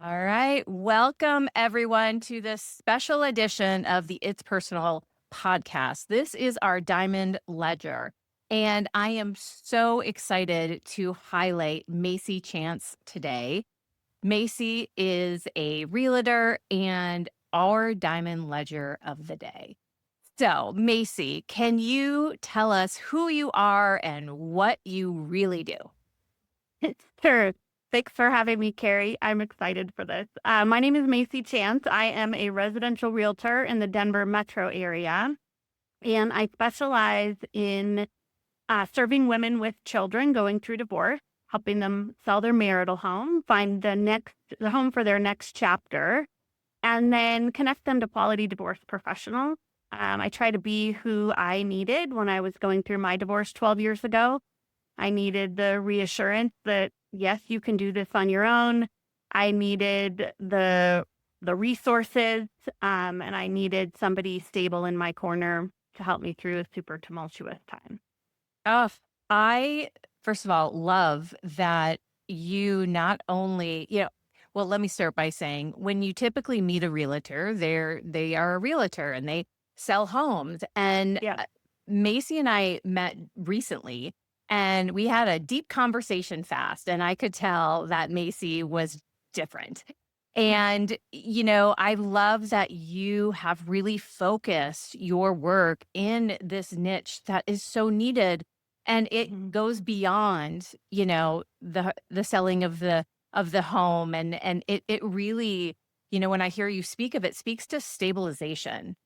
All right. Welcome, everyone, to this special edition of the It's Personal podcast. This is our Diamond Ledger. And I am so excited to highlight Maci Chance today. Maci is a realtor and our Diamond Ledger of the day. So, Maci, can you tell us who you are and what you really do? Sure. Thanks for having me, Carrie. I'm excited for this. My name is Maci Chance. I am a residential realtor in the Denver metro area, and I specialize in serving women with children going through divorce, helping them sell their marital home, find the home for their next chapter, and then connect them to quality divorce professionals. I try to be who I needed when I was going through my divorce 12 years ago. I needed the reassurance that, yes, you can do this on your own. I needed the resources, and I needed somebody stable in my corner to help me through a super tumultuous time. Oh, I, first of all, love that you not only, well, let me start by saying when you typically meet a realtor, they are a realtor and they sell homes. And Yeah. Macy and I met recently and we had a deep conversation fast. And I could tell that Macy was different. And, I love that you have really focused your work in this niche that is so needed and it Mhm. goes beyond, the selling of the home and it really, when I hear you speak of it, speaks to stabilization.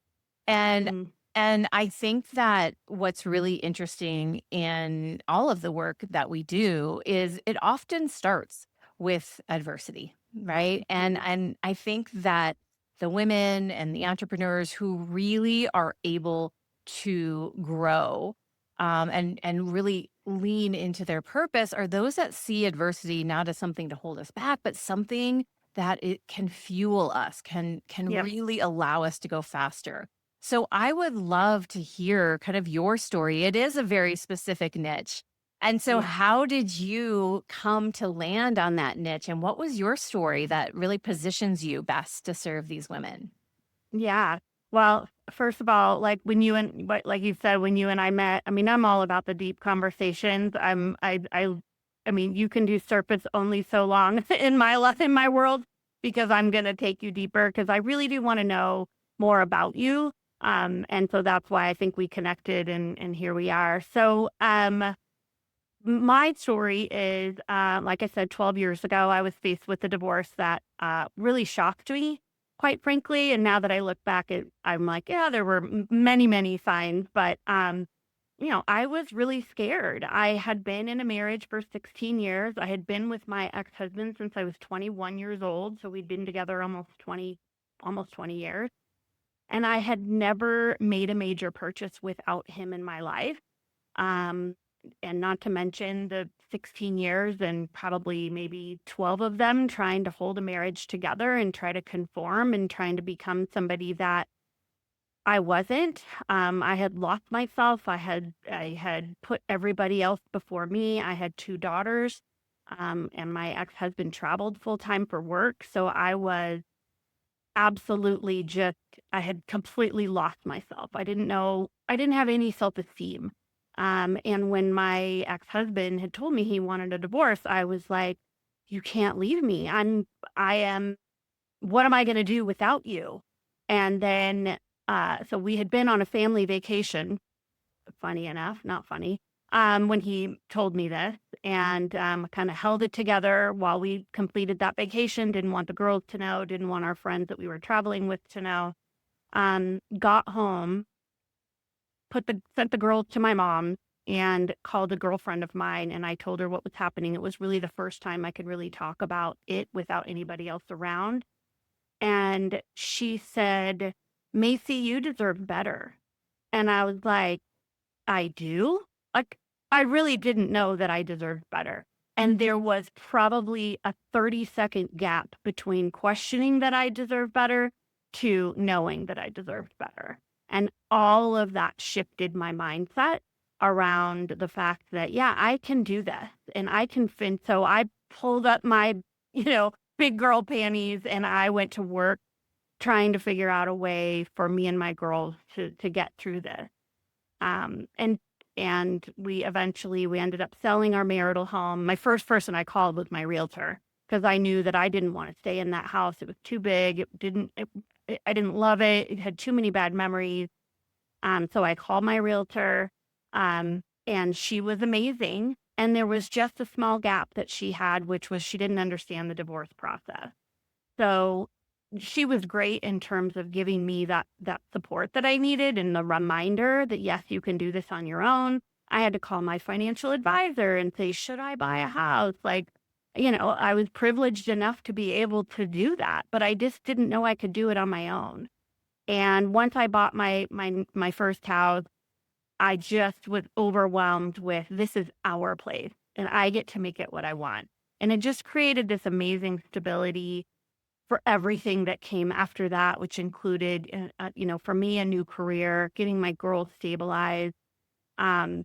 And Mhm. and I think that what's really interesting in all of the work that we do is it often starts with adversity, right? And Mhm. and I think that the women and the entrepreneurs who really are able to grow and really lean into their purpose are those that see adversity not as something to hold us back, but something that it can fuel us, can Yep. really allow us to go faster. So I would love to hear kind of your story. It is a very specific niche. And so Yeah. how did you come to land on that niche? And what was your story that really positions you best to serve these women? Yeah. Well, first of all, like you said, when you and I met, I mean, I'm all about the deep conversations. I mean, you can do surface only so long in my life, in my world, because I'm gonna take you deeper because I really do want to know more about you. And so that's why I think we connected and here we are. My story is, like I said, 12 years ago, I was faced with a divorce that really shocked me, quite frankly. And now that I look back, I'm like, yeah, there were many, many signs, but I was really scared. I had been in a marriage for 16 years. I had been with my ex-husband since I was 21 years old, so we'd been together almost 20 years. And I had never made a major purchase without him in my life. Um, and not to mention the 16 years and probably maybe 12 of them trying to hold a marriage together and try to conform and trying to become somebody that I wasn't. I had lost myself. I had put everybody else before me. I had two daughters. And my ex-husband traveled full time for work. So I was absolutely just I had completely lost myself. I didn't have any self-esteem. And when my ex-husband had told me he wanted a divorce, I was like, "You can't leave me. I am what am I gonna do without you?" And then, so we had been on a family vacation, funny enough, not funny, when he told me this and kind of held it together while we completed that vacation. Didn't want the girls to know, didn't want our friends that we were traveling with to know. Got home, sent the girls to my mom and called a girlfriend of mine. And I told her what was happening. It was really the first time I could really talk about it without anybody else around. And she said, "Macy, you deserve better." And I was like, I do? Like, I really didn't know that I deserved better. And there was probably a 30-second gap between questioning that I deserved better to knowing that I deserved better. And all of that shifted my mindset around the fact that, yeah, I can do this and I can fin. So I pulled up my, you know, big girl panties, and I went to work trying to figure out a way for me and my girls to get through this. Um, and we ended up selling our marital home. My first person I called was my realtor because I knew that I didn't want to stay in that house. It was too big. I didn't love it. It had too many bad memories. So I called my realtor, and she was amazing. And there was just a small gap that she had, which was she didn't understand the divorce process. So she was great in terms of giving me that support that I needed and the reminder that yes, you can do this on your own. I had to call my financial advisor and say, should I buy a house? Like, I was privileged enough to be able to do that, but I just didn't know I could do it on my own. And once I bought my first house, I just was overwhelmed with this is our place and I get to make it what I want. And it just created this amazing stability for everything that came after that, which included, for me, a new career, getting my girls stabilized, um,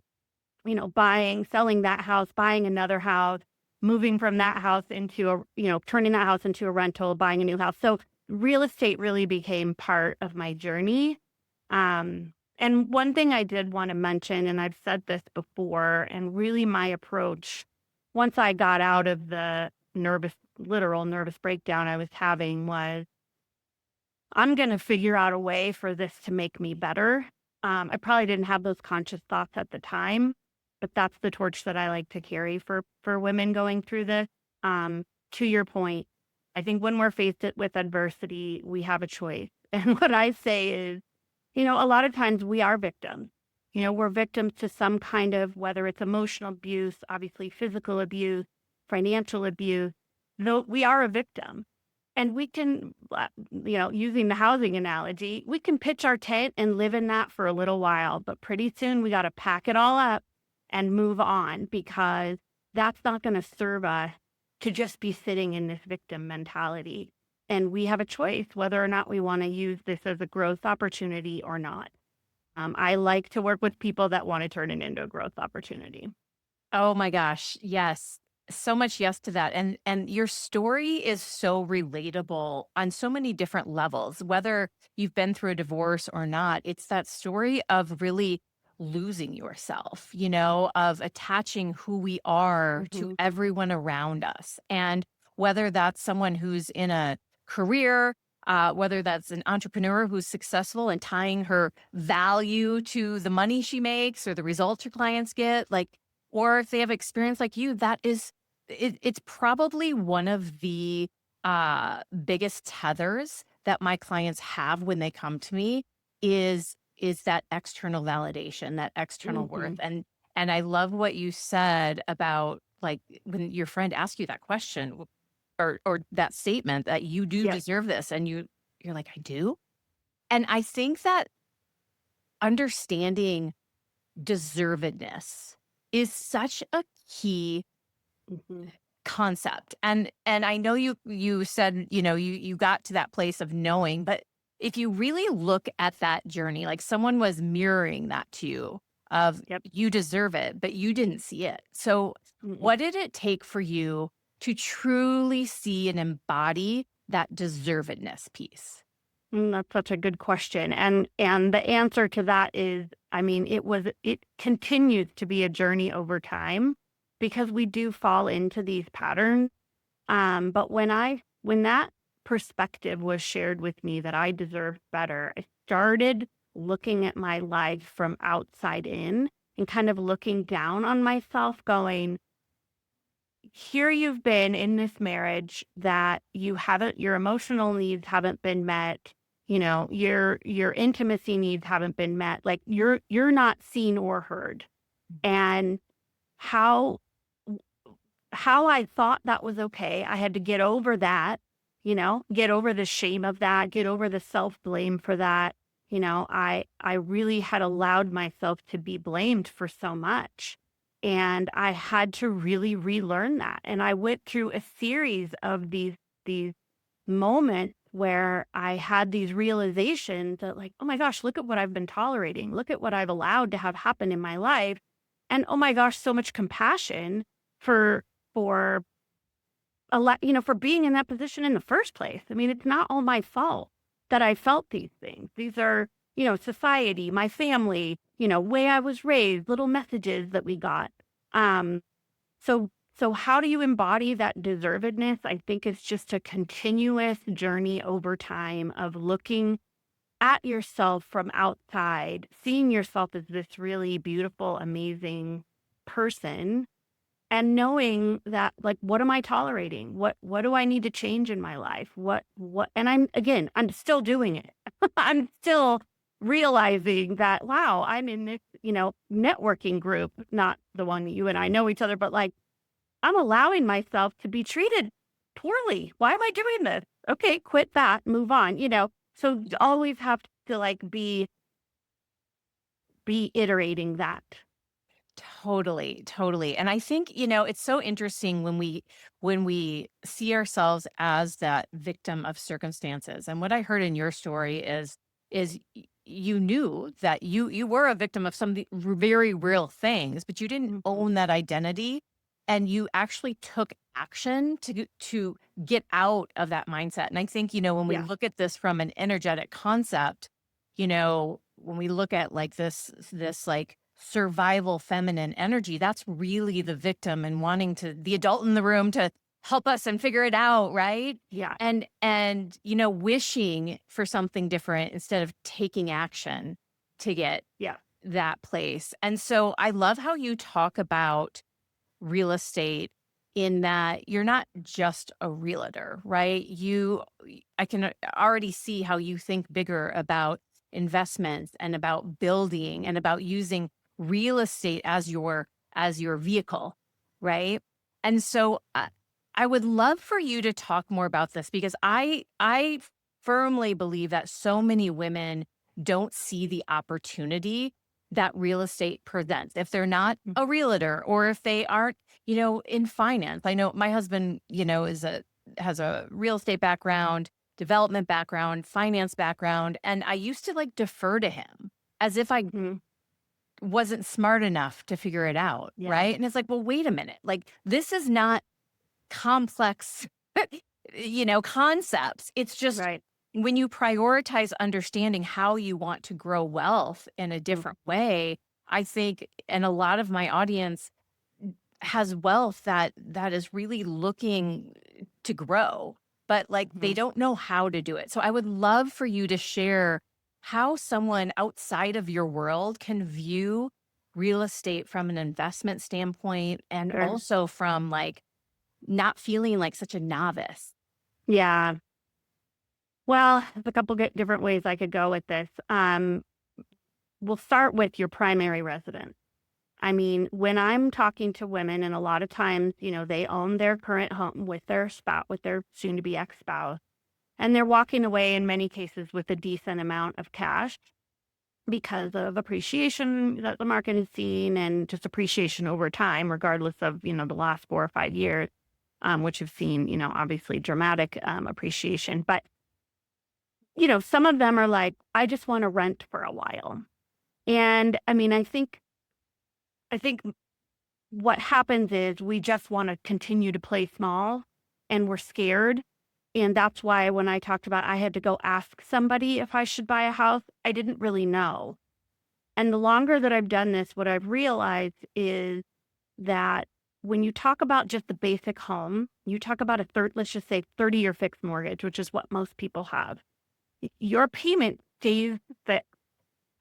selling that house, buying another house, moving from that house into turning that house into a rental, buying a new house. So real estate really became part of my journey. And one thing I did want to mention, and I've said this before, and really my approach once I got out of the literal nervous breakdown I was having was I'm going to figure out a way for this to make me better. I probably didn't have those conscious thoughts at the time, but that's the torch that I like to carry for women going through this. To your point, I think when we're faced with adversity, we have a choice. And what I say is, a lot of times we are victims. We're victims to some kind of, whether it's emotional abuse, obviously physical abuse, financial abuse, though we are a victim. And we can, using the housing analogy, we can pitch our tent and live in that for a little while, but pretty soon we got to pack it all up and move on because that's not going to serve us to just be sitting in this victim mentality. And we have a choice whether or not we want to use this as a growth opportunity or not. I like to work with people that want to turn it into a growth opportunity. Oh my gosh, yes. So much yes to that. And your story is so relatable on so many different levels. Whether you've been through a divorce or not, it's that story of really losing yourself, of attaching who we are to Hmm. everyone around us. And whether that's someone who's in a career, whether that's an entrepreneur who's successful and tying her value to the money she makes or the results her clients get, like, or if they have experience like you, that is it's probably one of the biggest tethers that my clients have when they come to me is that external validation, that external worth. Hmm. And I love what you said about like when your friend asked you that question or that statement that you do Yes. deserve this and you're like, I do. And I think that understanding deservedness is such a key Hmm. concept. And I know you said, you got to that place of knowing, but if you really look at that journey, like someone was mirroring that to you of Yep. you deserve it, but you didn't see it. So Mm-mm. what did it take for you to truly see and embody that deservedness piece? That's such a good question. And the answer to that is, I mean, it continues to be a journey over time because we do fall into these patterns. But when that perspective was shared with me that I deserved better, I started looking at my life from outside in and kind of looking down on myself, going, here you've been in this marriage that your emotional needs haven't been met, your intimacy needs haven't been met, like you're not seen or heard. And how how I thought that was okay, I had to get over that, get over the shame of that, get over the self-blame for that. I really had allowed myself to be blamed for so much. And I had to really relearn that. And I went through a series of these moments where I had these realizations that like, oh my gosh, look at what I've been tolerating. Look at what I've allowed to have happen in my life. And oh my gosh, so much compassion for for for being in that position in the first place. I mean, it's not all my fault that I felt these things. These are, society, my family, way I was raised, little messages that we got. Um, so how do you embody that deservedness? I think it's just a continuous journey over time of looking at yourself from outside, seeing yourself as this really beautiful, amazing person, and knowing that, like, what am I tolerating? What do I need to change in my life? What and I'm still doing it. I'm still realizing that, wow, I'm in this, networking group, not the one you and I know each other, but like I'm allowing myself to be treated poorly. Why am I doing this? Okay, quit that, move on, So you always have to like be iterating that. Totally, totally. And I think, it's so interesting when we see ourselves as that victim of circumstances. And what I heard in your story is you knew that you were a victim of some very real things, but you didn't Mhm. own that identity and you actually took action to get out of that mindset. And I think, when we Yeah. look at this from an energetic concept, when we look at like this like survival feminine energy, that's really the victim and wanting to the adult in the room to help us and figure it out, right? Yeah. And wishing for something different instead of taking action to get Yeah. that place. And so I love how you talk about real estate in that you're not just a realtor, right? I can already see how you think bigger about investments and about building and about using real estate as your vehicle, right? And so I would love for you to talk more about this because I firmly believe that so many women don't see the opportunity that real estate presents. If they're not Mm. a realtor or if they aren't, in finance. I know my husband, has a real estate background, development background, finance background, and I used to like defer to him as if I Mhm. wasn't smart enough to figure it out, Yeah. right? And it's like, well, wait a minute. Like this is not complex, concepts. It's just Right. when you prioritize understanding how you want to grow wealth in a Mm. different way, I think, and a lot of my audience has wealth that is really looking to grow, but like they Mhm. don't know how to do it. So I would love for you to share how someone outside of your world can view real estate from an investment standpoint and Sure. also from like not feeling like such a novice. Yeah. Well, there's a couple different ways I could go with this. We'll start with your primary residence. I mean, when I'm talking to women, and a lot of times, they own their current home with their spouse, with their soon to be ex spouse, and they're walking away in many cases with a decent amount of cash because of appreciation that the market has seen and just appreciation over time, regardless of, the last 4 or 5 years, which have seen, obviously dramatic appreciation. But, some of them are like, I just want to rent for a while. And I mean, I think what happens is we just want to continue to play small and we're scared. And that's why when I talked about I had to go ask somebody if I should buy a house, I didn't really know. And the longer that I've done this, what I've realized is that when you talk about just the basic home, you talk about let's just say 30-year fixed mortgage, which is what most people have. Your payment stays fixed.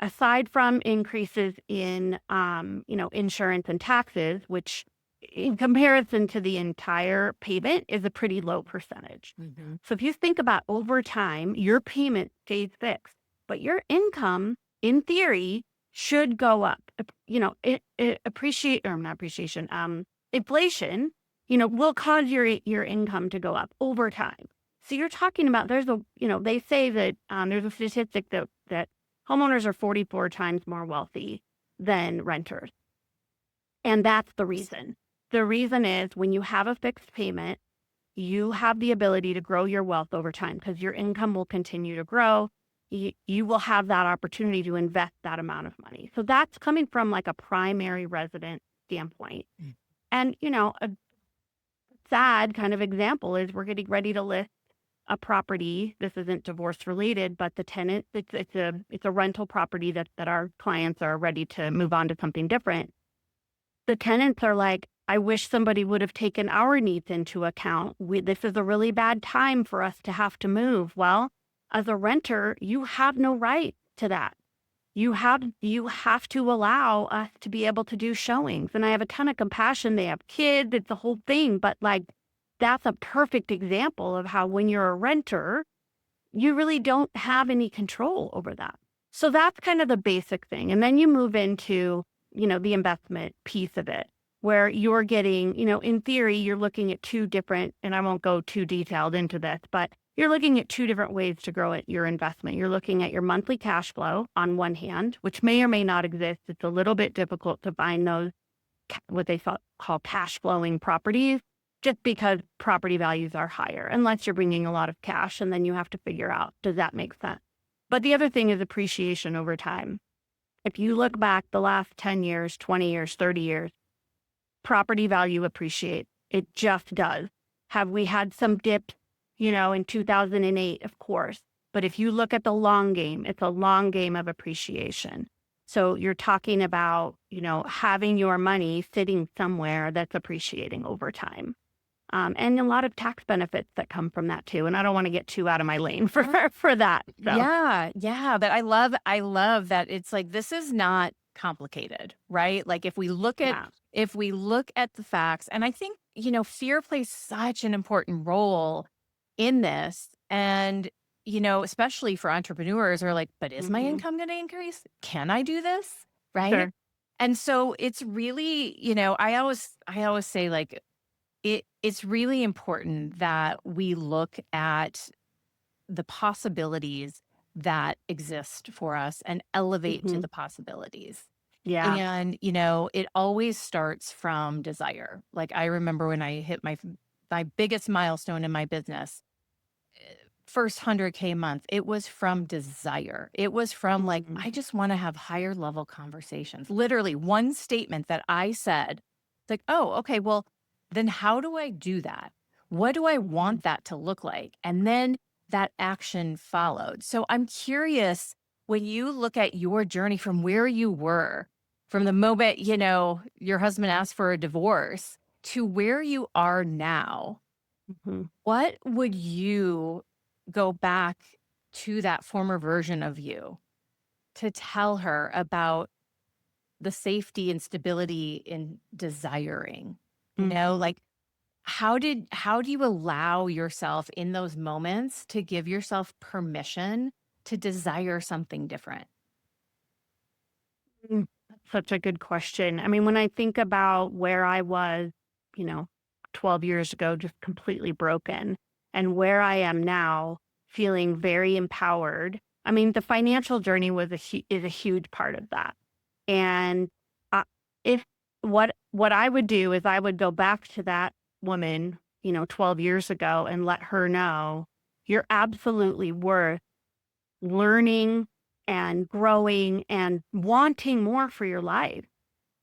Aside from increases in, insurance and taxes, which in comparison to the entire payment is a pretty low percentage. Mhm. So if you think about over time, your payment stays fixed, but your income, in theory, should go up. It appreciate or not appreciation, inflation, will cause your income to go up over time. So you're talking about they say that there's a statistic that homeowners are 44 times more wealthy than renters. And that's the reason. The reason is when you have a fixed payment, you have the ability to grow your wealth over time because your income will continue to grow. You will have that opportunity to invest that amount of money. So that's coming from like a primary resident standpoint. Mm. And, sad kind of example is we're getting ready to list a property. This isn't divorce related, but the tenant, it's a rental property that our clients are ready to move on to something different. The tenants are like, I wish somebody would have taken our needs into account. This is a really bad time for us to have to move. Well, as a renter, you have no right to that. You have to allow us to be able to do showings. And I have a ton of compassion. They have kids, it's the whole thing. But like that's a perfect example of how when you're a renter, you really don't have any control over that. So that's kind of the basic thing. And then you move into, the investment piece of it, where you're getting, in theory, you're looking at two different, and I won't go too detailed into this, but you're looking at two different ways to grow your investment. You're looking at your monthly cash flow on one hand, which may or may not exist. It's a little bit difficult to find those, what they call cash flowing properties, just because property values are higher, unless you're bringing a lot of cash. And then you have to figure out, does that make sense? But the other thing is appreciation over time. If you look back the last 10 years, 20 years, 30 years, property value appreciates. It just does. Have we had some dips, in 2008? Of course. But if you look at the long game, it's a long game of appreciation. So you're talking about, having your money sitting somewhere that's appreciating over time. And a lot of tax benefits that come from that too. And I don't want to get too out of my lane for that. So Yeah, yeah, but I love that it's like this is not complicated, right? Like yeah. if we look at the facts, and I think, fear plays such an important role in this. And, especially for entrepreneurs who are like, but is my Hmm. income going to increase? Can I do this? Right. Sure. And so it's really, I always say like it's really important that we look at the possibilities that exist for us and elevate to Hmm. the possibilities. Yeah. And, it always starts from desire. Like I remember when I hit my biggest milestone in my business, first 100K month, it was from desire. It was from like, Hmm. I just want to have higher level conversations. Literally one statement that I said, like, oh, okay, well, then how do I do that? What do I want that to look like? And then that action followed. So I'm curious when you look at your journey from where you were, from the moment, your husband asked for a divorce to where you are now, Hmm. what would you go back to that former version of you to tell her about the safety and stability in desiring? Hmm. Like how do you allow yourself in those moments to give yourself permission to desire something different? Such a good question. I mean, when I think about where I was, you know, 12 years ago, just completely broken, and where I am now, feeling very empowered. I mean, the financial journey is a huge part of that. And uh, if what I would do is I would go back to that woman, 12 years ago, and let her know you're absolutely worth learning and growing and wanting more for your life.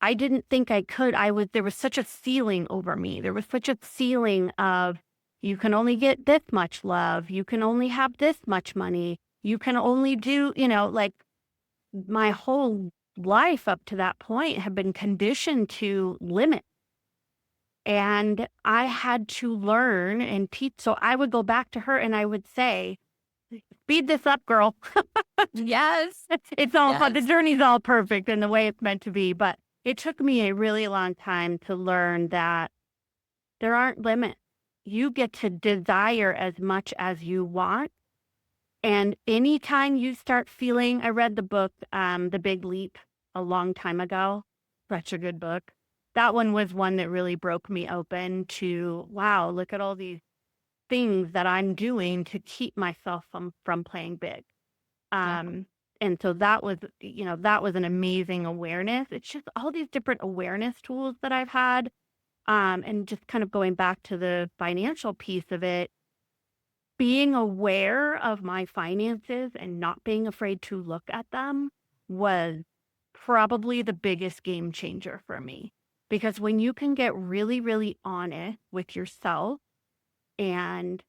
I didn't think I could. There was such a ceiling over me. There was such a ceiling of you can only get this much love. You can only have this much money. You can only do, like my whole life up to that point had been conditioned to limit. And I had to learn and teach. So I would go back to her and I would say, speed this up, girl. Yes. It's all fun. The Yes. journey's all perfect in the way it's meant to be. But it took me a really long time to learn that there aren't limits. You get to desire as much as you want. And anytime you start feeling, I read the book, The Big Leap, a long time ago. Such a good book. That one was one that really broke me open to, wow, look at all these things that I'm doing to keep myself from playing big. Yeah. Um, and so that was an amazing awareness. It's just all these different awareness tools that I've had. And just kind of going back to the financial piece of it, being aware of my finances and not being afraid to look at them was probably the biggest game changer for me. Because when you can get really, really honest with yourself and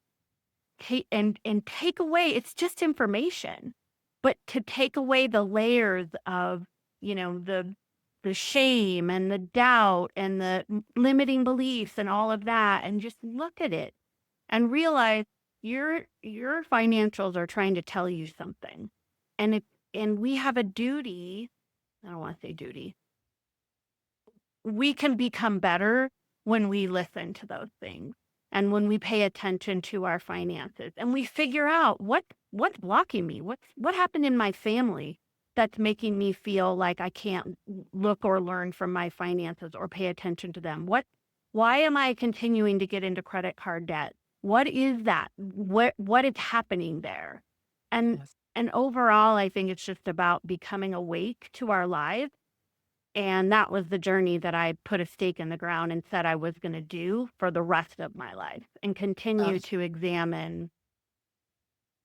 take away, it's just information, but to take away the layers of, the shame and the doubt and the limiting beliefs and all of that, and just look at it and realize your financials are trying to tell you something. And we have a duty, I don't want to say duty. We can become better when we listen to those things and when we pay attention to our finances and we figure out what's blocking me, what happened in my family that's making me feel like I can't look or learn from my finances or pay attention to them. Why am I continuing to get into credit card debt? What is that? What is happening there? And Yes. and overall, I think it's just about becoming awake to our lives, and that was the journey that I put a stake in the ground and said I was gonna do for the rest of my life, and Oh, continue to examine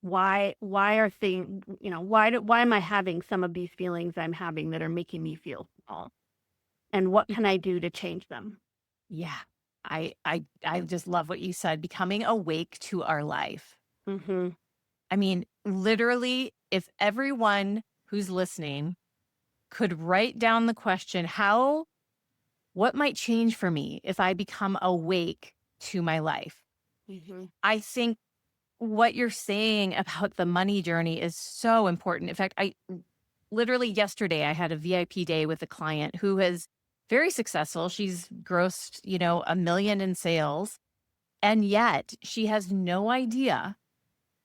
why are things, why am I having some of these feelings I'm having that are making me feel small, and what y- can I do to change them? yeah. I just love what you said, becoming awake to our life. Mhm. I mean, literally, if everyone who's listening could write down the question, what might change for me if I become awake to my life? Mhm. I think what you're saying about the money journey is so important. In fact, I literally yesterday I had a VIP day with a client who is very successful. She's grossed, 1 million in sales, and yet she has no idea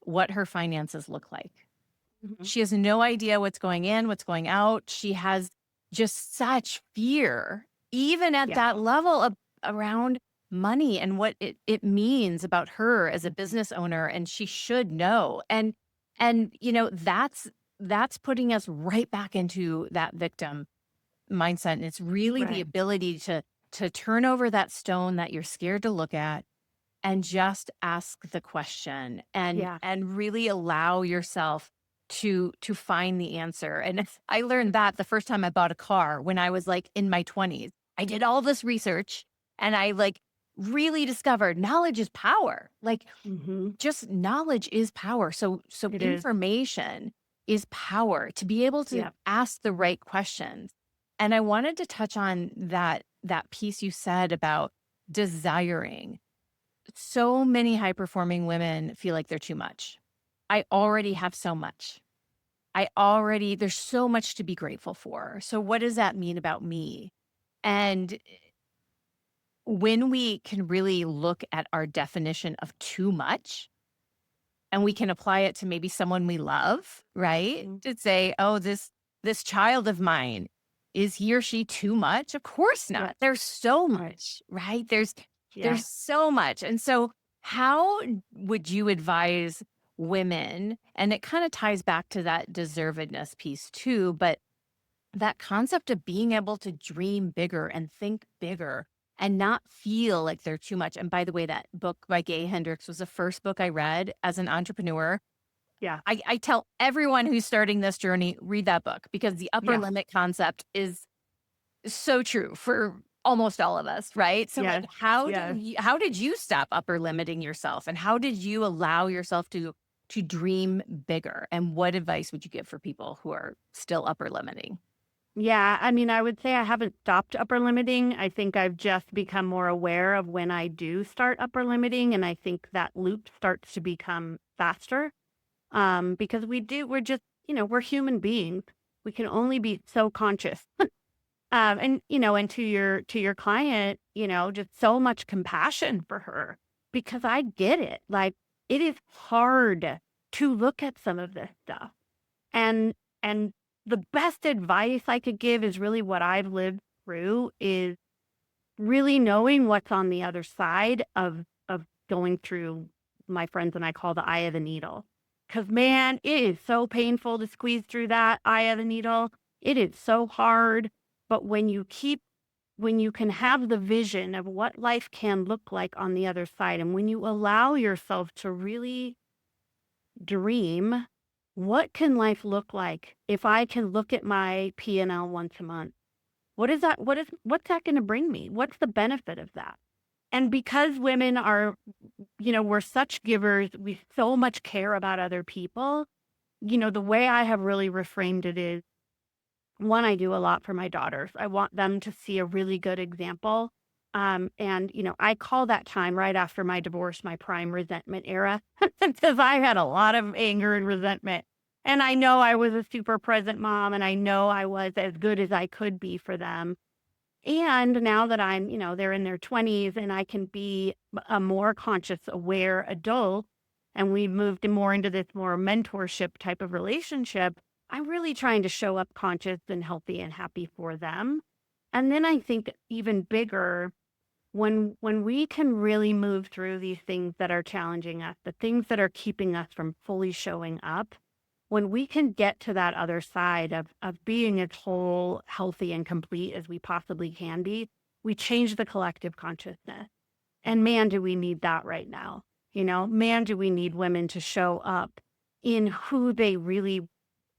what her finances look like. Mhm. She has no idea what's going in, what's going out. She has just such fear, even at Yeah. that level of around money and what it means about her as a Mhm. business owner. And she should know. And that's putting us right back into that victim mindset. And it's really the Right. ability to turn over that stone that you're scared to look at and just ask the question and Yeah. really allow yourself to find the answer. And I learned that the first time I bought a car when I was like in my 20s. I did all this research and I like really discovered knowledge is power. Like Mhm. just knowledge is power. So It is. information is power to be able to Yeah. ask the right questions. And I wanted to touch on that piece you said about desiring. So many high performing women feel like they're too much. I already have so much. There's so much to be grateful for. So, what does that mean about me? And when we can really look at our definition of too much and we can apply it to maybe someone we love, right? Mhm. To say, oh, this child of mine, is he or she too much? Of course Yeah. not. There's so Right. much, right? Yeah. There's so much. And so how would you advise women? And it kind of ties back to that deservedness piece too, but that concept of being able to dream bigger and think bigger and not feel like they're too much. And by the way, that book by Gay Hendricks was the first book I read as an entrepreneur. Yeah. I tell everyone who's starting this journey, read that book because the upper Yeah. limit concept is so true for almost all of us, right? So like Yes. Yes. how did you stop upper limiting yourself and how did you allow yourself to dream bigger? And what advice would you give for people who are still upper limiting? Yeah, I mean, I would say I haven't stopped upper limiting. I think I've just become more aware of when I do start upper limiting, and I think that loop starts to become faster. Because we're just, we're human beings. We can only be so conscious. And to your client, just so much compassion for her because I get it. Like it is hard to look at some of this stuff. And and the best advice I could give is really what I've lived through is really knowing what's on the other side of going through, my friends and I call the eye of the needle. Cause man, it is so painful to squeeze through that eye of the needle. It is so hard. But when you can have the vision of what life can look like on the other side, and when you allow yourself to really dream, what can life look like if I can look at my P&L once a month? what's that going to bring me? What's the benefit of that? And because women are, we're such givers, we so much care about other people. The way I have really reframed it is, one, I do a lot for my daughters. I want them to see a really good example. And, I call that time right after my divorce my prime resentment era because I had a lot of anger and resentment. And I know I was a super present mom and I know I was as good as I could be for them. And now that I'm, they're in their 20s and I can be a more conscious, aware adult, and we moved more into this more mentorship type of relationship, I'm really trying to show up conscious and healthy and happy for them. And then I think even bigger, when we can really move through these things that are challenging us, the things that are keeping us from fully showing up, when we can get to that other side of being as whole, healthy, and complete as we possibly can be, we change the collective consciousness. And man, do we need that right now. Man, do we need women to show up in who they really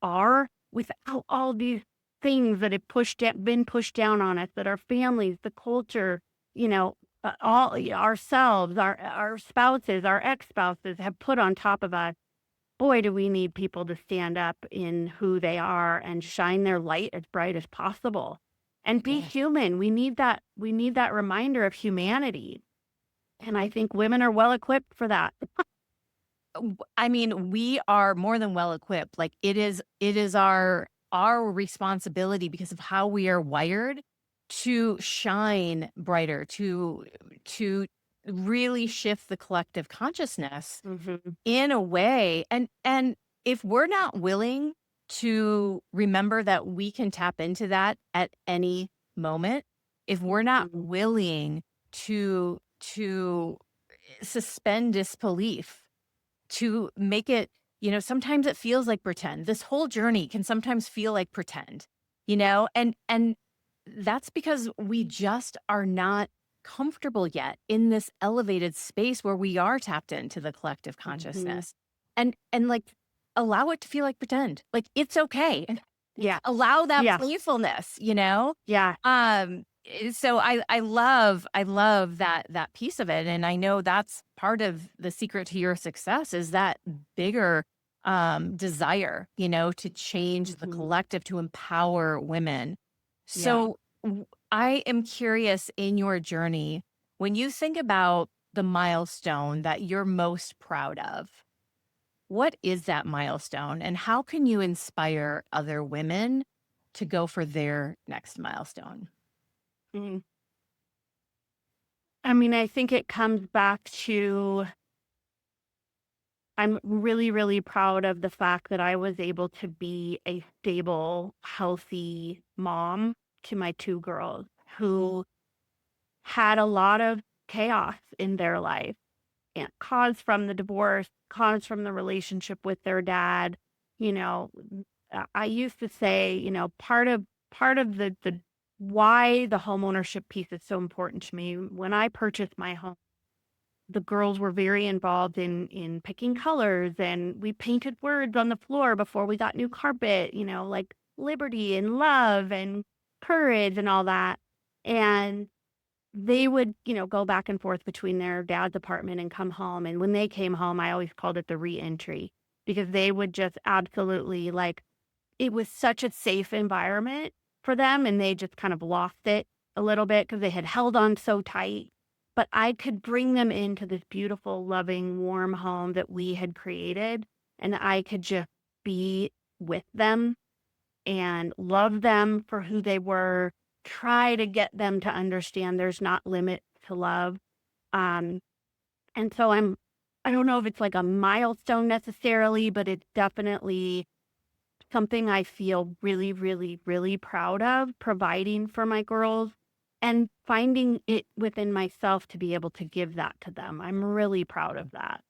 are without all these things that have been pushed down on us, that our families, the culture, you know, all ourselves, our spouses, our ex-spouses have put on top of us. Boy, do we need people to stand up in who they are and shine their light as bright as possible and be Yes. human. We need that reminder of humanity. And I think women are well equipped for that. I mean, we are more than well equipped. Like it is our responsibility because of how we are wired to shine brighter, to really shift the collective consciousness Mhm. in a way. And if we're not willing to remember that we can tap into that at any moment, if we're not Mhm. willing to suspend disbelief, to make it, sometimes it feels like pretend. This whole journey can sometimes feel like pretend, and that's because we just are not comfortable yet in this elevated space where we are tapped into the collective Mhm. consciousness. And like allow it to feel like pretend. Like it's okay. And Yeah. allow that Yeah. playfulness. Yeah. So I love that piece of it, and I know that's part of the secret to your success is that bigger desire, to change the Mhm. collective, to empower women. Yeah. So I am curious in your journey, when you think about the milestone that you're most proud of, what is that milestone and how can you inspire other women to go for their next milestone? Mhm. I mean, I think it comes back to I'm really, really proud of the fact that I was able to be a stable, healthy mom to my two girls who had a lot of chaos in their life and caused from the divorce, caused from the relationship with their dad. You know, I used to say, part of the why the homeownership piece is so important to me. When I purchased my home, the girls were very involved in picking colors, and we painted words on the floor before we got new carpet, like liberty and love and courage and all that. And they would, go back and forth between their dad's apartment and come home. And when they came home, I always called it the reentry because they would just absolutely like it was such a safe environment for them, and they just kind of lost it a little bit because they had held on so tight. But I could bring them into this beautiful, loving, warm home that we had created, and I could just be with them and love them for who they were, try to get them to understand there's not limit to love. Um, and so I don't know if it's like a milestone necessarily, but it's definitely something I feel really, really, really proud of providing for my girls and finding it within myself to be able to give that to them. I'm really proud of that.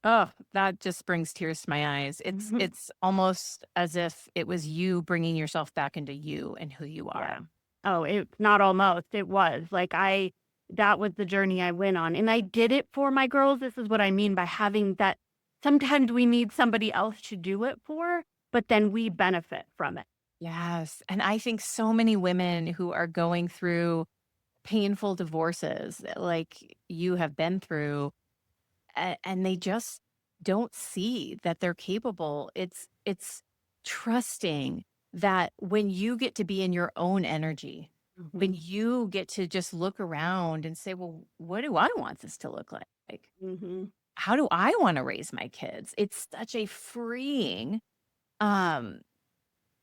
Oh, that just brings tears to my eyes. It's Mhm. it's almost as if it was you bringing yourself back into you and who you Yeah. are. Oh, it not almost, it was. Like that was the journey I went on. And I did it for my girls. This is what I mean by having that sometimes we need somebody else to do it for, but then we benefit from it. Yes. And I think so many women who are going through painful divorces like you have been through, and they just don't see that they're capable. It's trusting that when you get to be in your own energy, when Mhm. you get to just look around and say, well, what do I want this to look like? Mhm. How do I want to raise my kids? It's such a freeing, um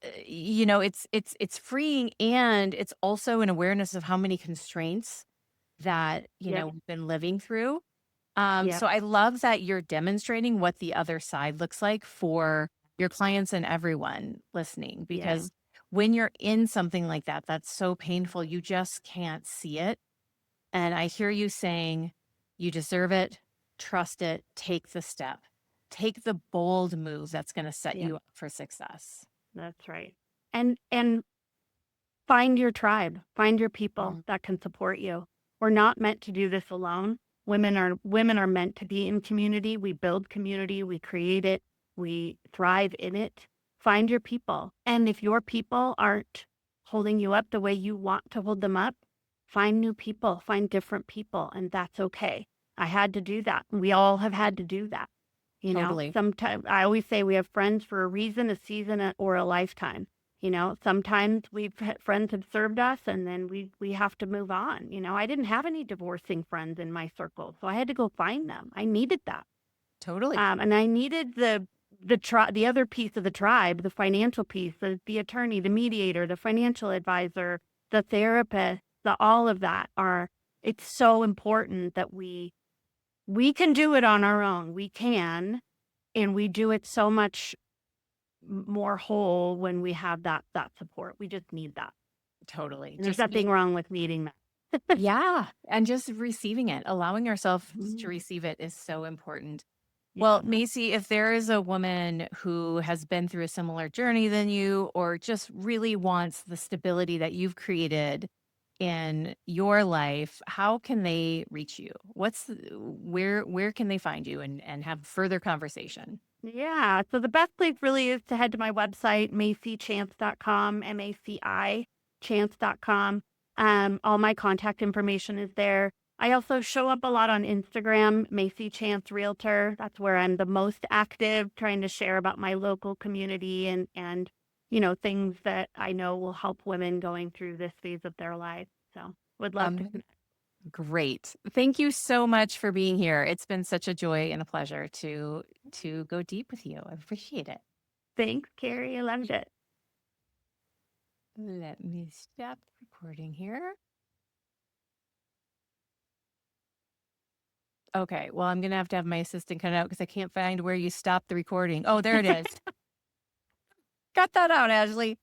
it's freeing, and it's also an awareness of how many constraints that, Yep. we've been living through. Yep. So I love that you're demonstrating what the other side looks like for your clients and everyone listening, Yeah. because when you're in something like that, that's so painful, you just can't see it. And I hear you saying you deserve it, trust it, take the step, take the bold move that's going to set Yep. you up for success. That's right. And find your tribe, find your people Mm. that can support you. We're not meant to do this alone. Women are meant to be in community. We build community, we create it, we thrive in it. Find your people. And if your people aren't holding you up the way you want to hold them up, find new people, find different people, and that's okay. I had to do that. We all have had to do that. Totally. Sometimes I always say we have friends for a reason, a season, or a lifetime. Sometimes friends have served us, and then we have to move on. I didn't have any divorcing friends in my circle, so I had to go find them. I needed that, Totally. and I needed the other piece of the tribe, the financial piece, the attorney, the mediator, the financial advisor, the therapist, the all of that are. It's so important that we can do it on our own. We can, and we do it so much more whole when we have that support. We just need that. Totally. And there's Just nothing being, wrong with needing that. yeah. And just receiving it, allowing ourselves to Mhm. receive it is so important. Well, Yeah. Macy, if there is a woman who has been through a similar journey than you, or just really wants the stability that you've created in your life, how can they reach you? Where can they find you and have further conversation? Yeah. So the best place really is to head to my website, macichance.com, MACI chance.com. All my contact information is there. I also show up a lot on Instagram, Maci Chance Realtor. That's where I'm the most active, trying to share about my local community and things that I know will help women going through this phase of their life. So would love to Um, connect. Great. Thank you so much for being here. It's been such a joy and a pleasure to go deep with you. I appreciate it. Thanks, Carrie. I loved it. Let me stop recording here. Okay. Well, I'm gonna have to have my assistant cut it out because I can't find where you stopped the recording. Oh, there it is. Cut that out, Ashley.